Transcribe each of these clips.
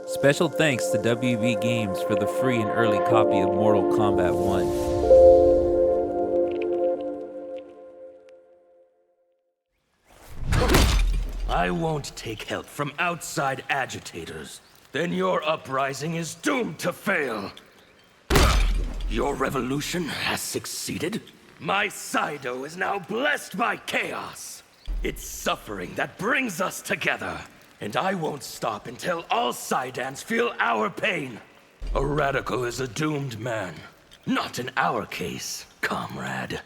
Special thanks to WB Games for the free and early copy of Mortal Kombat 1. I won't take help from outside agitators. Then your uprising is doomed to fail. Your revolution has succeeded. My Seido is now blessed by chaos. It's suffering that brings us together. And I won't stop until all Saidans feel our pain. A radical is a doomed man. Not in our case, comrade.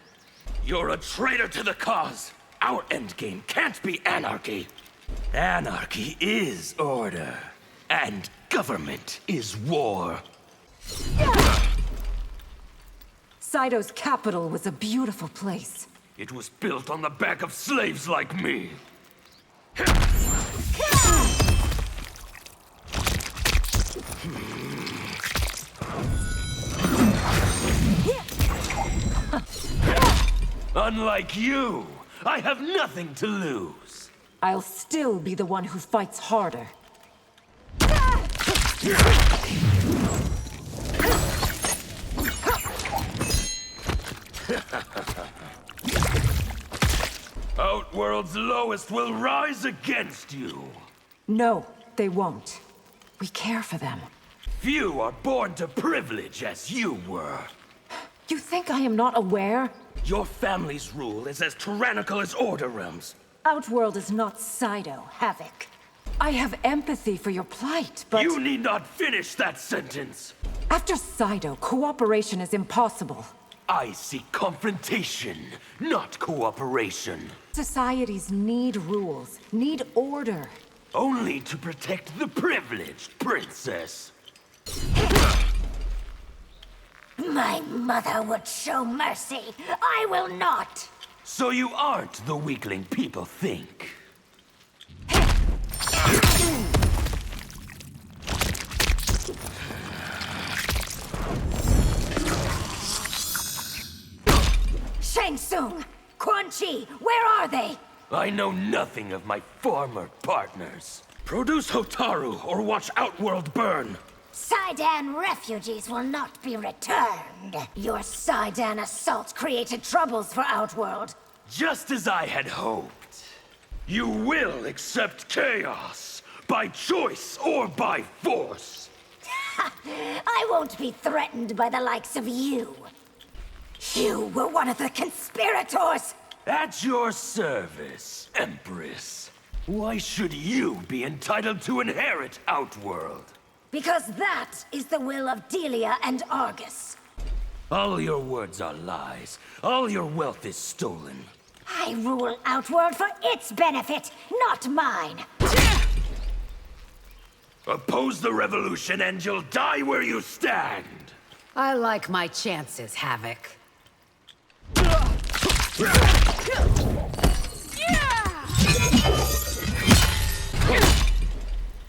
You're a traitor to the cause. Our endgame can't be anarchy. Anarchy is order. And government is war. Seido's capital was a beautiful place. It was built on the back of slaves like me. Unlike you, I have nothing to lose. I'll still be the one who fights harder. Outworld's lowest will rise against you. No, they won't. We care for them. Few are born to privilege as you were. You think I am not aware? Your family's rule is as tyrannical as Order Realms. Outworld is not Seido, Havik. I have empathy for your plight, but... You need not finish that sentence. After Seido, cooperation is impossible. I seek confrontation, not cooperation. Societies need rules, need order. Only to protect the privileged, princess. My mother would show mercy. I will not. So you aren't the weakling people think. Shang Tsung, Quan Chi, where are they? I know nothing of my former partners. Produce Hotaru or watch Outworld burn. Saidan refugees will not be returned. Your Saidan assault created troubles for Outworld. Just as I had hoped. You will accept chaos, by choice or by force. I won't be threatened by the likes of you. You were one of the conspirators! At your service, Empress. Why should you be entitled to inherit Outworld? Because that is the will of Delia and Argus. All your words are lies. All your wealth is stolen. I rule Outworld for its benefit, not mine. Oppose the revolution and you'll die where you stand. I like my chances, Havik.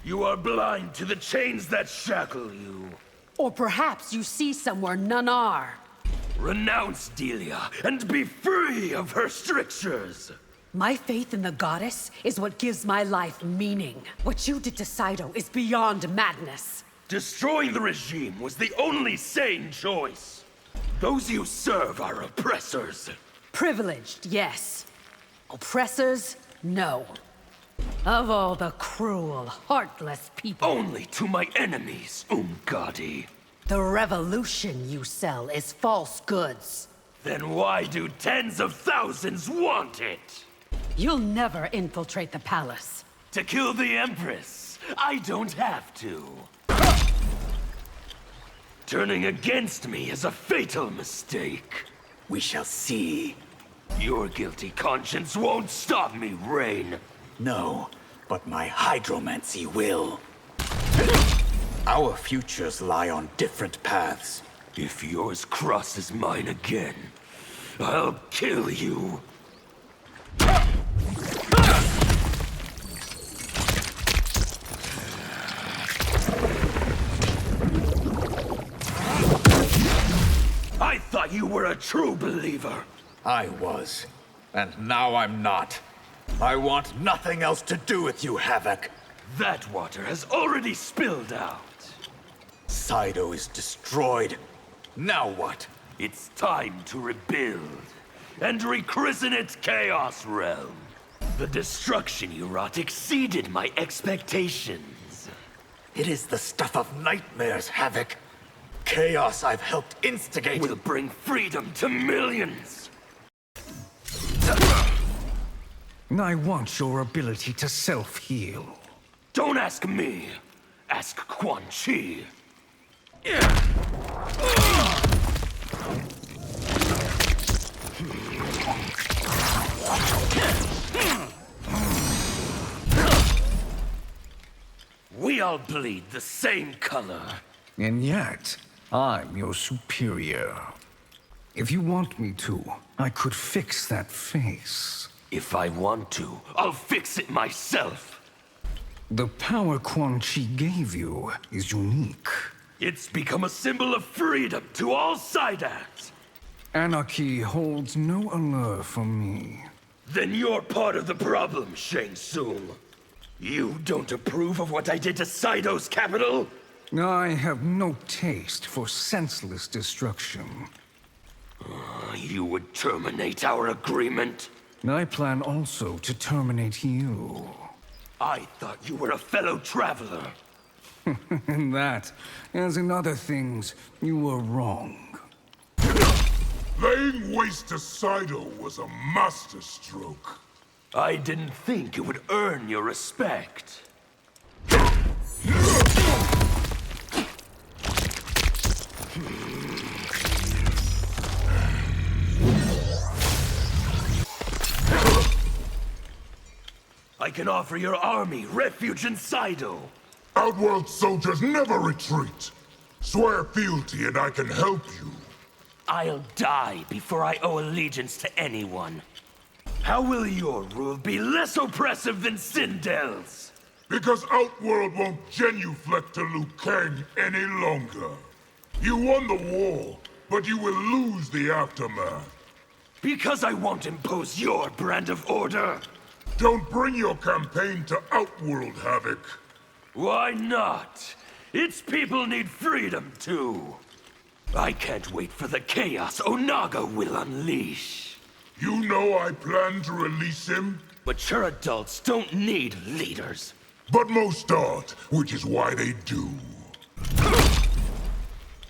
You are blind to the chains that shackle you. Or perhaps you see somewhere none are. Renounce Delia and be free of her strictures. My faith in the goddess is what gives my life meaning. What you did to Seido is beyond madness. Destroying the regime was the only sane choice. Those you serve are oppressors. Privileged, yes. Oppressors, no. Of all the cruel, heartless people... Only to my enemies, Umgadi. The revolution you sell is false goods. Then why do tens of thousands want it? You'll never infiltrate the palace. To kill the Empress, I don't have to. Turning against me is a fatal mistake. We shall see. Your guilty conscience won't stop me, Rain. No, but my hydromancy will. Our futures lie on different paths. If yours crosses mine again, I'll kill you. I thought you were a true believer. I was, and now I'm not. I want nothing else to do with you, Havik. That water has already spilled out. Seido is destroyed. Now what? It's time to rebuild and rechristen it Chaos Realm. The destruction you wrought exceeded my expectations. It is the stuff of nightmares, Havik. Chaos I've helped instigate. Will bring freedom to millions. I want your ability to self-heal. Don't ask me. Ask Quan Chi. We all bleed the same color. And yet, I'm your superior. If you want me to, I could fix that face. If I want to, I'll fix it myself. The power Quan Chi gave you is unique. It's become a symbol of freedom to all Sidans. Anarchy holds no allure for me. Then you're part of the problem, Shang Tsung. You don't approve of what I did to Seido's capital? I have no taste for senseless destruction. You would terminate our agreement? I plan also to terminate you. I thought you were a fellow traveler. In that, as in other things, you were wrong. Laying waste to Seido was a masterstroke. I didn't think it would earn your respect. I can offer your army refuge in Seido. Outworld soldiers never retreat. Swear fealty and I can help you. I'll die before I owe allegiance to anyone. How will your rule be less oppressive than Sindel's? Because Outworld won't genuflect to Liu Kang any longer. You won the war, but you will lose the aftermath. Because I won't impose your brand of order? Don't bring your campaign to Outworld, Havik. Why not? Its people need freedom too. I can't wait for the chaos Onaga will unleash. You know I plan to release him? Mature adults don't need leaders. But most don't, which is why they do.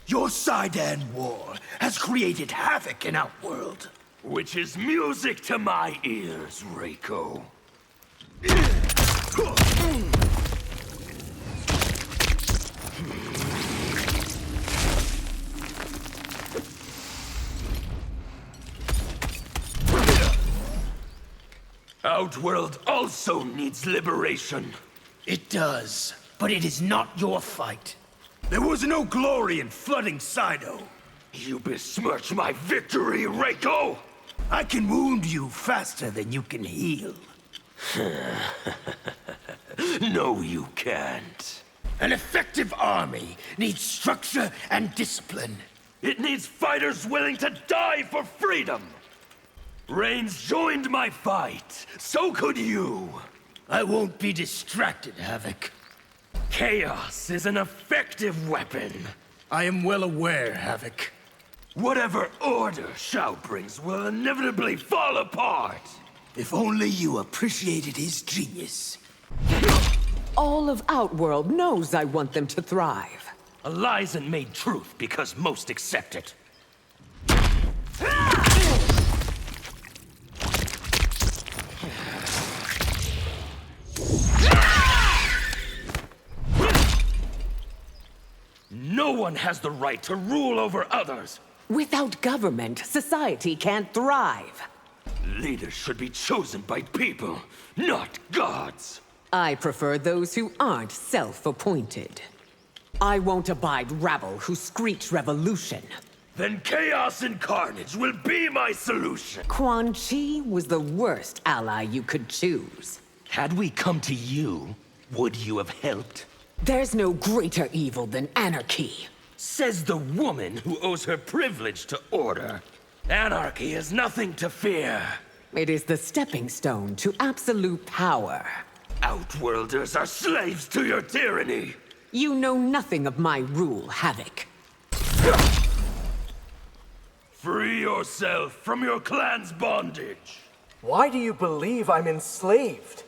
Your Seidan war has created havoc in Outworld. Which is music to my ears, Reiko. Outworld also needs liberation. It does, but it is not your fight. There was no glory in flooding Seido. You besmirch my victory, Reiko! I can wound you faster than you can heal. No, you can't. An effective army needs structure and discipline. It needs fighters willing to die for freedom! Reigns joined my fight, so could you! I won't be distracted, Havik. Chaos is an effective weapon. I am well aware, Havik. Whatever order Shao brings will inevitably fall apart! If only you appreciated his genius. All of Outworld knows I want them to thrive. A lie's made truth because most accept it. No one has the right to rule over others. Without government, society can't thrive. Leaders should be chosen by people, not gods. I prefer those who aren't self-appointed. I won't abide rabble who screech revolution. Then chaos and carnage will be my solution. Quan Chi was the worst ally you could choose. Had we come to you, would you have helped? There's no greater evil than anarchy. Says the woman who owes her privilege to order. Anarchy is nothing to fear. It is the stepping stone to absolute power. Outworlders are slaves to your tyranny! You know nothing of my rule, Havik. Free yourself from your clan's bondage! Why do you believe I'm enslaved?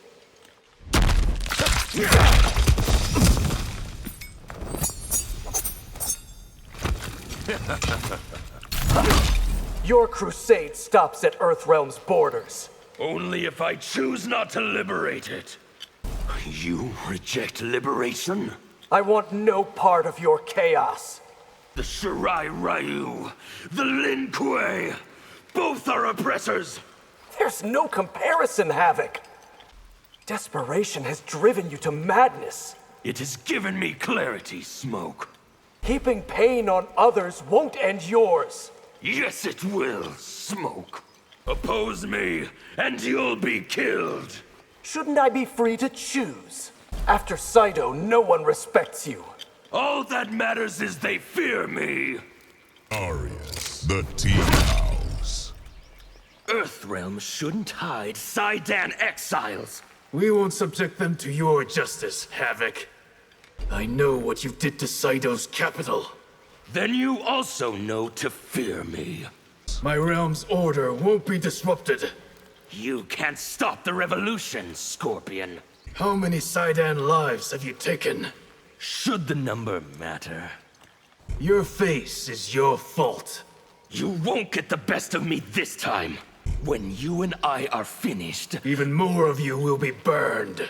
Your crusade stops at Earthrealm's borders. Only if I choose not to liberate it. You reject liberation? I want no part of your chaos. The Shirai Ryu, the Lin Kuei, both are oppressors! There's no comparison, Havik. Desperation has driven you to madness. It has given me clarity, Smoke. Heaping pain on others won't end yours. Yes, it will, Smoke. Oppose me, and you'll be killed. Shouldn't I be free to choose? After Seido, no one respects you. All that matters is they fear me. Arius, the tea house. Earthrealm shouldn't hide Saidan exiles. We won't subject them to your justice, Havik. I know what you did to Seido's capital. Then you also know to fear me. My realm's order won't be disrupted. You can't stop the revolution, Scorpion. How many Saidan lives have you taken? Should the number matter? Your face is your fault. You won't get the best of me this time. When you and I are finished, Even more of you will be burned.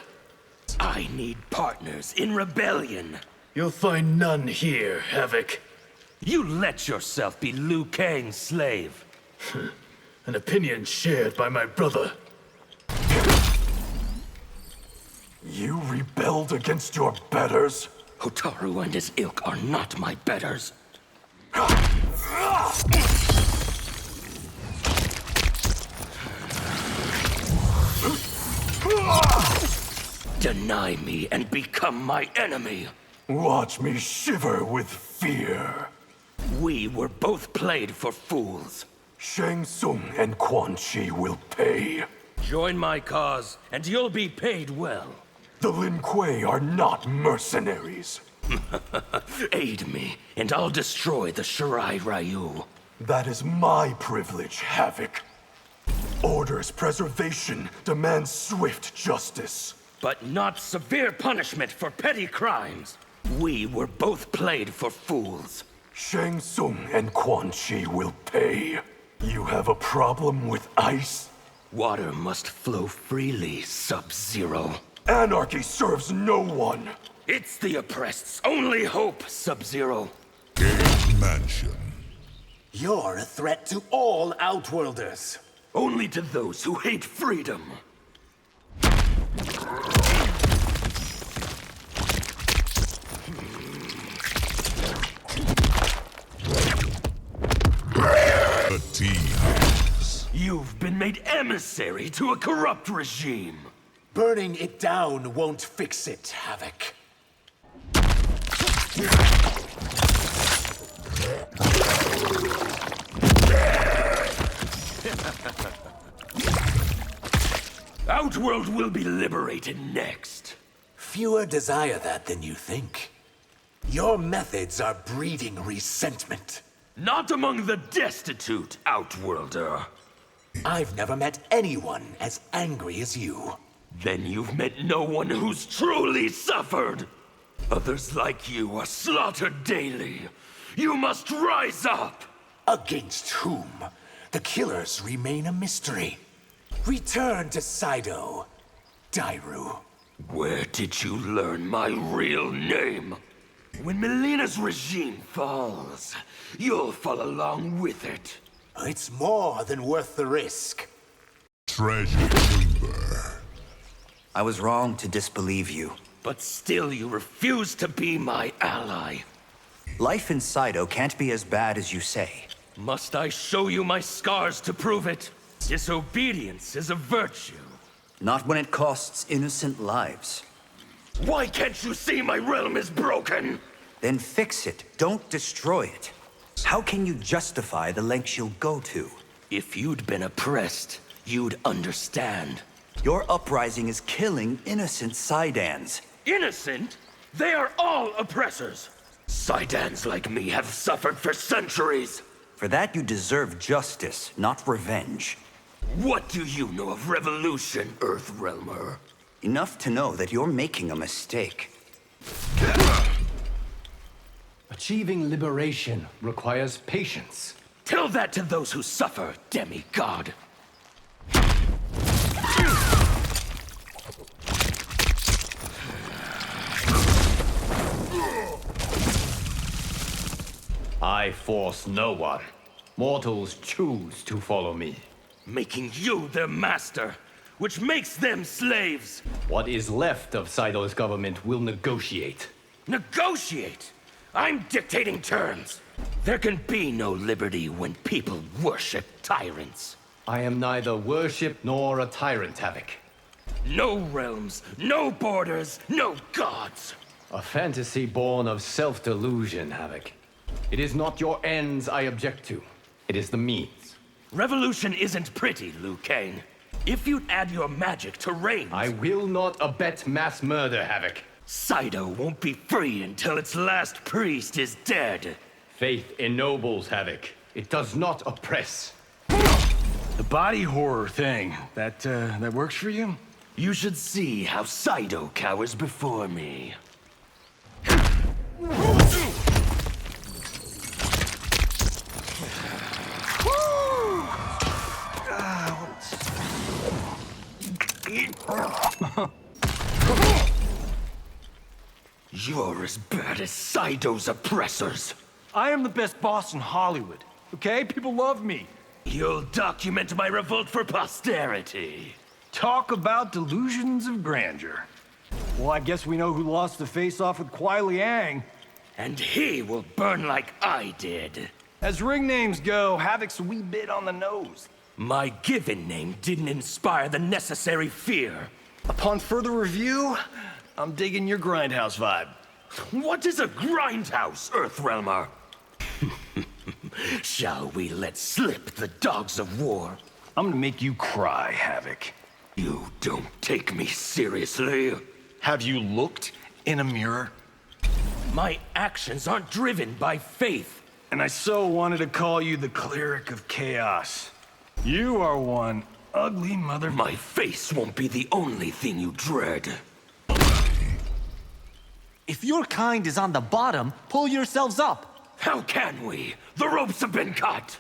I need partners in rebellion. You'll find none here, Havik. You let yourself be Liu Kang's slave. An opinion shared by my brother. You rebelled against your betters? Hotaru and his ilk are not my betters. Deny me and become my enemy. Watch me shiver with fear. We were both played for fools. Shang Tsung and Quan Chi will pay. Join my cause, and you'll be paid well. The Lin Kuei are not mercenaries. Aid me, and I'll destroy the Shirai Ryu. That is my privilege, Havik. Order's preservation demands swift justice. But not severe punishment for petty crimes. We were both played for fools. Shang Tsung and Quan Chi will pay. You have a problem with ice? Water must flow freely, Sub-Zero. Anarchy serves no one. It's the oppressed's only hope, Sub-Zero. Gate Mansion. You're a threat to all Outworlders. Only to those who hate freedom. The tea house. You've been made emissary to a corrupt regime. Burning it down won't fix it, Havik. Outworld will be liberated next. Fewer desire that than you think. Your methods are breeding resentment. Not among the destitute, Outworlder. I've never met anyone as angry as you. Then you've met no one who's truly suffered. Others like you are slaughtered daily. You must rise up. Against whom? The killers remain a mystery. Return to Seido, Dairu. Where did you learn my real name? When Melina's regime falls, you'll fall along with it. It's more than worth the risk. Treasure chamber. I was wrong to disbelieve you. But still you refuse to be my ally. Life in Seido can't be as bad as you say. Must I show you my scars to prove it? Disobedience is a virtue. Not when it costs innocent lives. Why can't you see my realm is broken? Then fix it. Don't destroy it. How can you justify the lengths you'll go to? If you'd been oppressed, you'd understand. Your uprising is killing innocent Saidans. Innocent? They are all oppressors. Saidans like me have suffered for centuries. For that you deserve justice, not revenge. What do you know of revolution, Earthrealmer? Enough to know that you're making a mistake. Achieving liberation requires patience. Tell that to those who suffer, demigod. I force no one. Mortals choose to follow me. Making you their master, which makes them slaves. What is left of Seido's government will negotiate. Negotiate? I'm dictating terms. There can be no liberty when people worship tyrants. I am neither worship nor a tyrant, Havik. No realms, no borders, no gods. A fantasy born of self-delusion, Havik. It is not your ends I object to. It is the means. Revolution isn't pretty, Liu Kang. If you'd add your magic to reigns... I will not abet mass murder, Havik. Seido won't be free until its last priest is dead. Faith ennobles, Havik. It does not oppress. The body horror thing, that works for you? You should see how Seido cowers before me. You're as bad as Seido's oppressors. I am the best boss in Hollywood, okay? People love me. You'll document my revolt for posterity. Talk about delusions of grandeur. Well, I guess we know who lost the face-off with Kuai Liang. And he will burn like I did. As ring names go, Havik's a wee bit on the nose. My given name didn't inspire the necessary fear. Upon further review, I'm digging your grindhouse vibe. What is a grindhouse, Earthrealmer? Shall we let slip the dogs of war? I'm gonna make you cry, Havik. You don't take me seriously. Have you looked in a mirror? My actions aren't driven by faith. And I so wanted to call you the cleric of chaos. You are one ugly mother... My face won't be the only thing you dread. If your kind is on the bottom, pull yourselves up. How can we? The ropes have been cut.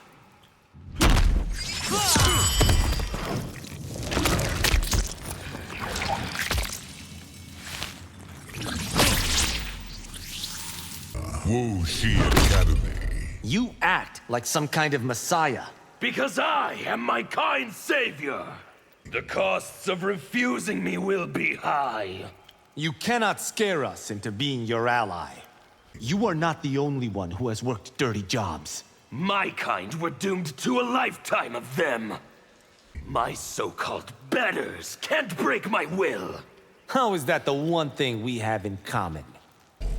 Wu Shi Academy. You act like some kind of messiah. Because I am my kind savior. The costs of refusing me will be high. You cannot scare us into being your ally. You are not the only one who has worked dirty jobs. My kind were doomed to a lifetime of them. My so-called betters can't break my will. How is that the one thing we have in common?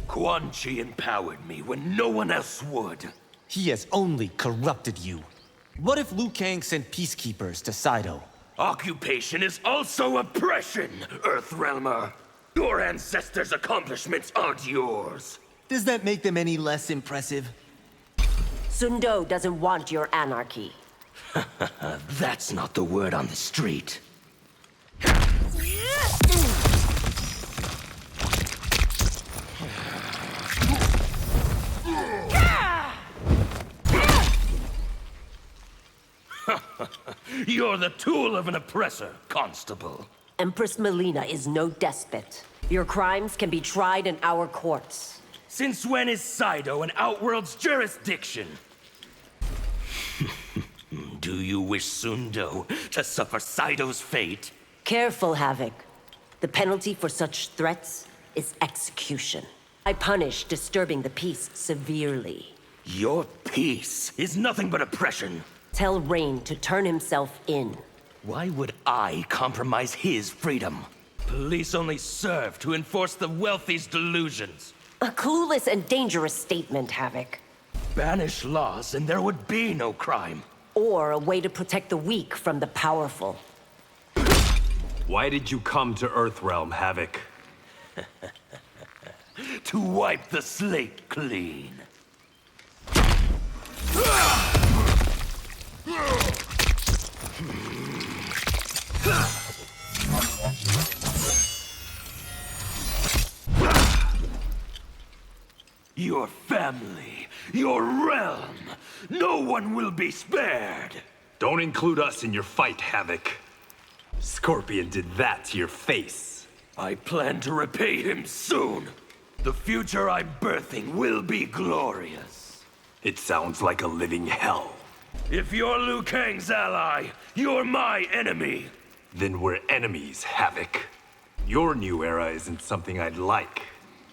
Quan Chi empowered me when no one else would. He has only corrupted you. What if Liu Kang sent peacekeepers to Seido? Occupation is also oppression, Earthrealmer. Your ancestors' accomplishments aren't yours. Does that make them any less impressive? Sundo doesn't want your anarchy. That's not the word on the street. You're the tool of an oppressor, Constable. Empress Melina is no despot. Your crimes can be tried in our courts. Since when is Seido an Outworld's jurisdiction? Do you wish Sundo to suffer Seido's fate? Careful, Havik. The penalty for such threats is execution. I punish disturbing the peace severely. Your peace is nothing but oppression. Tell Rain to turn himself in. Why would I compromise his freedom? Police only serve to enforce the wealthy's delusions. A clueless and dangerous statement, Havik. Banish laws and there would be no crime. Or a way to protect the weak from the powerful. Why did you come to Earthrealm, Havik? To wipe the slate clean. Your family, your realm, no one will be spared. Don't include us in your fight, Havik. Scorpion did that to your face. I plan to repay him soon. The future I'm birthing will be glorious. It sounds like a living hell. If you're Liu Kang's ally, you're my enemy. Then we're enemies, Havik. Your new era isn't something I'd like.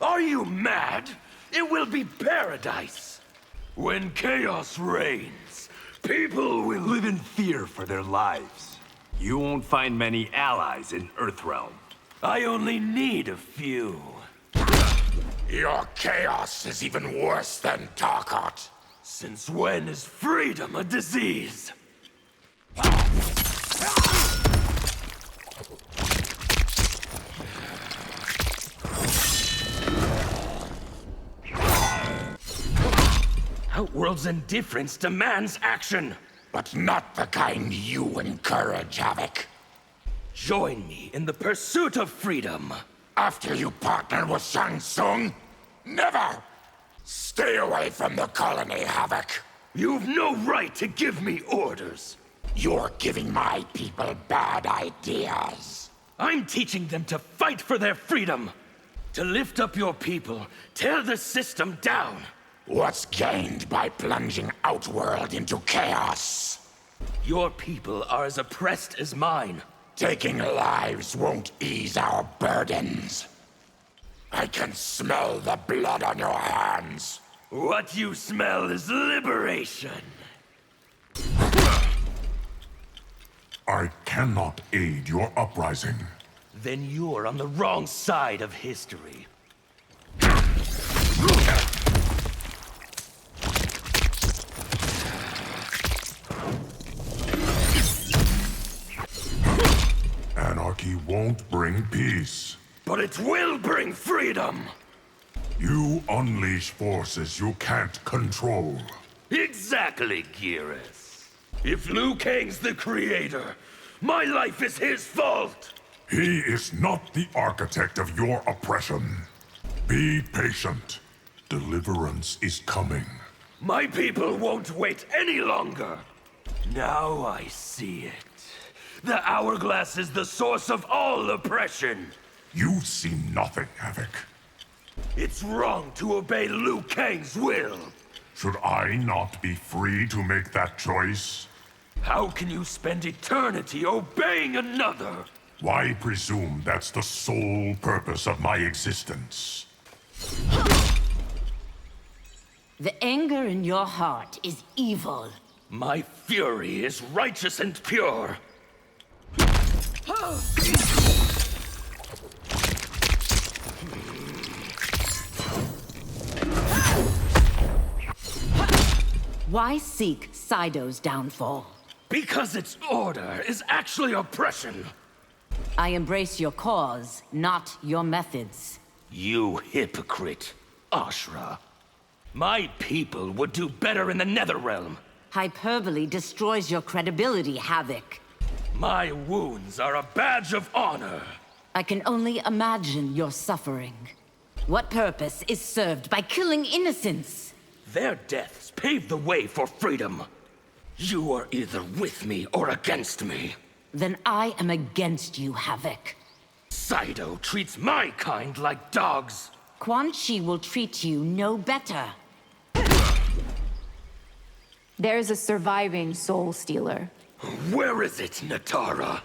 Are you mad? It will be paradise. When chaos reigns, people will live in fear for their lives. You won't find many allies in Earthrealm. I only need a few. Your chaos is even worse than Tarkat. Since when is freedom a disease? Outworld's indifference demands action. But not the kind you encourage, Havik. Join me in the pursuit of freedom. After you partner with Shang Tsung? Never! Stay away from the colony, Havik. You've no right to give me orders. You're giving my people bad ideas. I'm teaching them to fight for their freedom. To lift up your people, tear the system down. What's gained by plunging Outworld into chaos? Your people are as oppressed as mine. Taking lives won't ease our burdens. I can smell the blood on your hands. What you smell is liberation. I cannot aid your uprising. Then you're on the wrong side of history. Anarchy won't bring peace. But it will bring freedom! You unleash forces you can't control. Exactly, Geras. If Liu Kang's the creator, my life is his fault! He is not the architect of your oppression. Be patient. Deliverance is coming. My people won't wait any longer! Now I see it. The hourglass is the source of all oppression! You see nothing, Havik. It's wrong to obey Liu Kang's will! Should I not be free to make that choice? How can you spend eternity obeying another? Why presume that's the sole purpose of my existence? The anger in your heart is evil. My fury is righteous and pure. Why seek Seido's downfall? Because its order is actually oppression. I embrace your cause, not your methods. You hypocrite, Ashra. My people would do better in the Netherrealm. Hyperbole destroys your credibility, Havik. My wounds are a badge of honor. I can only imagine your suffering. What purpose is served by killing innocents? Their deaths pave the way for freedom. You are either with me or against me. Then I am against you, Havik. Seido treats my kind like dogs. Quan Chi will treat you no better. There's a surviving Soul Stealer. Where is it, Natara?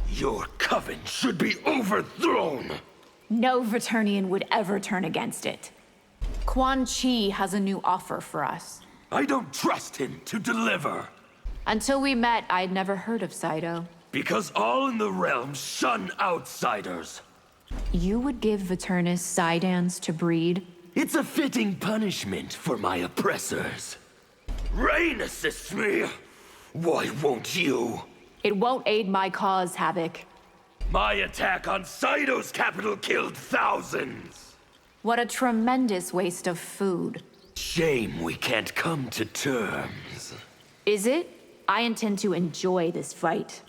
Your coven should be overthrown! No Vaternian would ever turn against it. Quan Chi has a new offer for us. I don't trust him to deliver. Until we met, I'd never heard of Seido. Because all in the realm shun outsiders. You would give Viternus Sidans to breed? It's a fitting punishment for my oppressors. Rain assists me. Why won't you? It won't aid my cause, Havik. My attack on Seido's capital killed thousands. What a tremendous waste of food. Shame we can't come to terms. Is it? I intend to enjoy this fight.